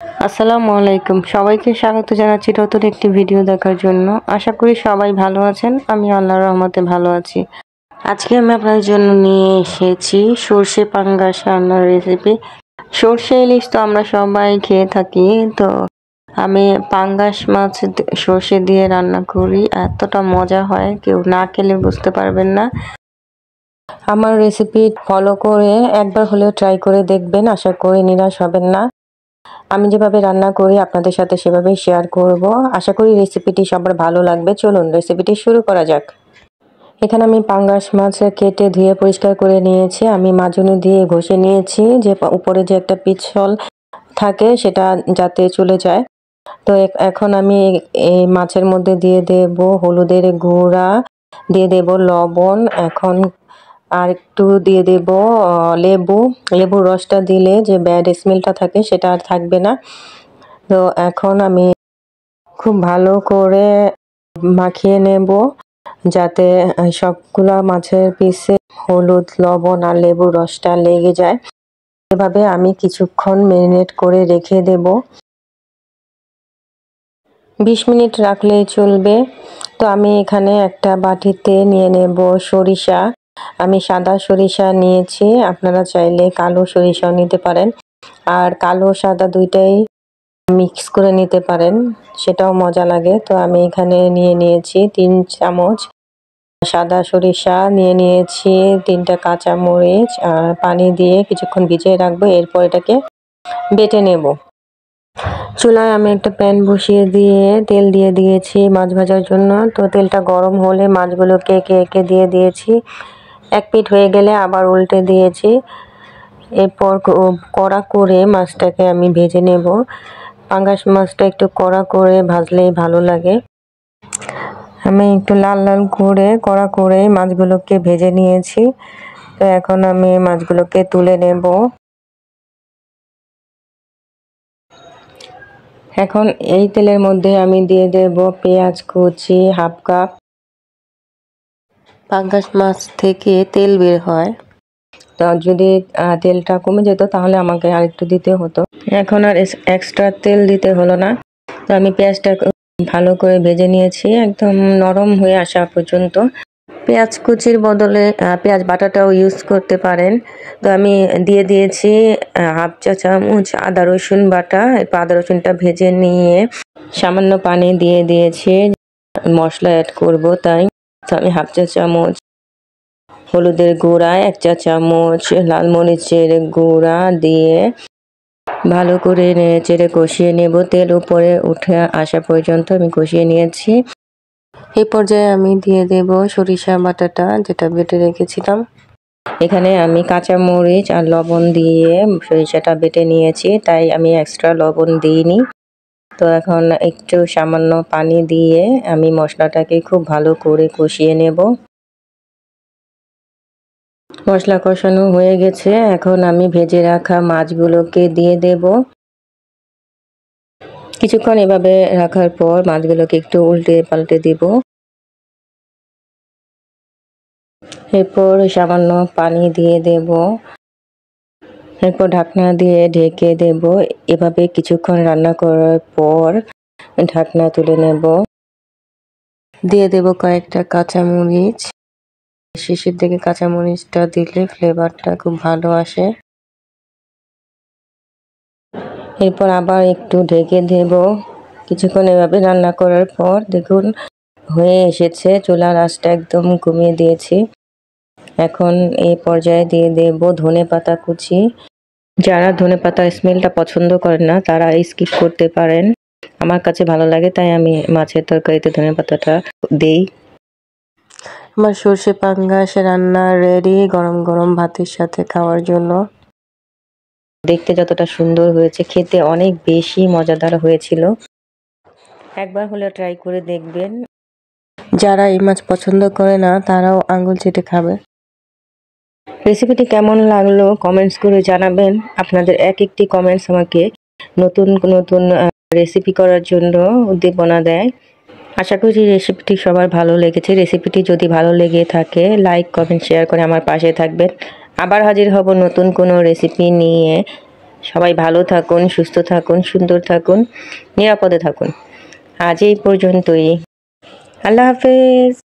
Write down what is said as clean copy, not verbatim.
আসসালামু আলাইকুম, সবাইকে স্বাগত জানাচ্ছি নতুন একটি ভিডিও দেখার জন্য। আশা করি সবাই ভালো আছেন। আমি আল্লাহর রহমতে ভালো আছি। আজকে আমি আপনাদের জন্য নিয়ে এসেছি সর্ষে পাঙ্গাস রান্নার রেসিপি। সর্ষে ইলিশ তো আমরা সবাই খেয়ে থাকি, তো আমি পাঙ্গাস মাছ সর্ষে দিয়ে রান্না করি। এতটা মজা হয়, কেউ না খেলে বুঝতে পারবেন না। আমার রেসিপি ফলো করে একবার হলেও ট্রাই করে দেখবেন, আশা করি নিরাশ হবেন না। আমি যেভাবে রান্না করি আপনাদের সাথে সেভাবেই শেয়ার করব। আশা করি রেসিপিটি সবার ভালো লাগবে। চলুন রেসিপিটি শুরু করা যাক। এখানে আমি পাঙ্গাস মাছ কেটে ধুয়ে পরিষ্কার করে নিয়েছি। আমি মাজনি দিয়ে ঘষে নিয়েছি, যে উপরে যে একটা পিছল থাকে সেটা যাতে চলে যায়। তো এখন আমি এই মাছের মধ্যে দিয়ে দেব হলুদের গুঁড়া, দিয়ে দেব লবণ, এখন আর একটু দিয়ে দেব লেবুর রসটা দিলে যে ব্যাড স্মেলটা থাকে সেটা আর থাকবে না। তো এখন আমি খুব ভালো করে মাখিয়ে নেব, যাতে সবগুলা মাছের পিসে হলুদ, লবণ আর লেবুর রসটা লেগে যায়। এভাবে আমি কিছুক্ষণ ম্যারিনেট করে রেখে দেব। 20 মিনিট রাখলেই চলবে। তো আমি এখানে একটা বাটিতে নিয়ে নেব সরিষা। আমি সাদা সরিষা নিয়েছি, আপনারা চাইলে কালো সরিষাও নিতে পারেন। আর কালো সাদা দুইটাই মিক্স করে নিতে পারেন, সেটাও মজা লাগে। তো আমি এখানে নিয়ে নিয়েছি 3 চামচ সাদা সরিষা, নিয়ে নিয়েছি 3টা কাঁচামরিচ, আর পানি দিয়ে কিছুক্ষণ ভিজিয়ে রাখবো। এরপর এটাকে বেটে নেব। চুলায় আমি একটা প্যান বসিয়ে দিয়ে তেল দিয়ে দিয়েছি মাছ ভাজার জন্য। তো তেলটা গরম হলে মাছগুলোকে একে একে দিয়ে দিয়েছি। এক পিঠ হয়ে গেলে আবার উল্টে দিয়েছি। এরপর কড়া করে মাছটাকে আমি ভেজে নেব। পাঙ্গাস মাছটা একটু কড়া করে ভাজলেই ভালো লাগে। আমি একটু লাল লাল করে কড়া করে মাছগুলোকে ভেজে নিয়েছি। তো এখন আমি মাছগুলোকে তুলে নেব। এখন এই তেলের মধ্যে আমি দিয়ে দেব পেঁয়াজ কুচি হাফ কাপ। পাঙ্গাস মাছ থেকে তেল বের হয়, তো যদি তেলটা কমে যেত তাহলে আমাকে আরেকটু দিতে হতো। এখন আর এক্সট্রা তেল দিতে হলো না। তো আমি পেঁয়াজটা ভালো করে ভেজে নিয়েছি একদম নরম হয়ে আসা পর্যন্ত। পেঁয়াজ কুচির বদলে পেঁয়াজ বাটাটাও ইউজ করতে পারেন। তো আমি দিয়ে দিয়েছি হাফ চা চামচ আদা রসুন বাটা। এরপর আদা রসুনটা ভেজে নিয়ে সামান্য পানি দিয়ে দিয়েছি, মশলা অ্যাড করব তাই। তো আমি হাফ চা চামচ হলুদের গুঁড়া, 1 চা চামচ লাল মরিচের গুঁড়া দিয়ে ভালো করে নেড়েচেড়ে কষিয়ে নেব। তেল উপরে উঠে আসা পর্যন্ত আমি কষিয়ে নিয়েছি। এই পর্যায়ে আমি দিয়ে দেব সরিষা বাটাটা, যেটা বেটে রেখেছিলাম। এখানে আমি কাঁচা মরিচ আর লবণ দিয়ে সরিষাটা বেটে নিয়েছি, তাই আমি এক্সট্রা লবণ দিইনি। তো এখন একটু সামান্য পানি দিয়ে আমি মশলাটাকে খুব ভালো করে কষিয়ে নেব। মশলা কষানো হয়ে গেছে, এখন আমি ভেজে রাখা মাছগুলোকে দিয়ে দেব। কিছুক্ষণ এভাবে রাখার পর মাছগুলোকে একটু উল্টে পাল্টে দিব। এরপর সামান্য পানি দিয়ে দেব। এরপর ঢাকনা দিয়ে ঢেকে দেব। এভাবে কিছুক্ষণ রান্না করার পর ঢাকনা তুলে নেব। দিয়ে দেব কয়েকটা কাঁচামরিচ। শেষের দিকে কাঁচামরিচটা দিলে ফ্লেভারটা খুব ভালো আসে। এরপর আবার একটু ঢেকে দেব। কিছুক্ষণ এভাবে রান্না করার পর দেখুন হয়ে এসেছে। চুলার আঁচটা একদম কমিয়ে দিয়েছি। এখন এই পর্যায়ে দিয়ে দেব ধনেপাতা কুচি। যারা ধনেপাতার স্মেলটা পছন্দ করেন না তারা স্কিপ করতে পারেন। আমার কাছে ভালো লাগে তাই আমি মাছের তরকারিতে ধনেপাতাটা দেই। আমার সর্ষে পাঙ্গাস রান্না রেডি, গরম গরম ভাতের সাথে খাওয়ার জন্য। দেখতে যতটা সুন্দর হয়েছে, খেতে অনেক বেশি মজাদার হয়েছিল। একবার হলেও ট্রাই করে দেখবেন। যারা এই মাছ পছন্দ করে না তারাও আঙুল চেটে খাবে। রেসিপিটি কেমন লাগলো কমেন্টস করে জানাবেন। আপনাদের এক একটি কমেন্টস আমাকে নতুন নতুন রেসিপি করার জন্য উদ্দীপনা দেয়। আশা করি রেসিপিটি সবার ভালো লেগেছে। রেসিপিটি যদি ভালো লেগে থাকে লাইক কমেন্ট শেয়ার করে আমার পাশে থাকবেন। আবার হাজির হব নতুন কোনো রেসিপি নিয়ে। সবাই ভালো থাকুন, সুস্থ থাকুন, সুন্দর থাকুন, নিরাপদে থাকুন। আজ এই পর্যন্তই। আল্লাহ হাফেজ।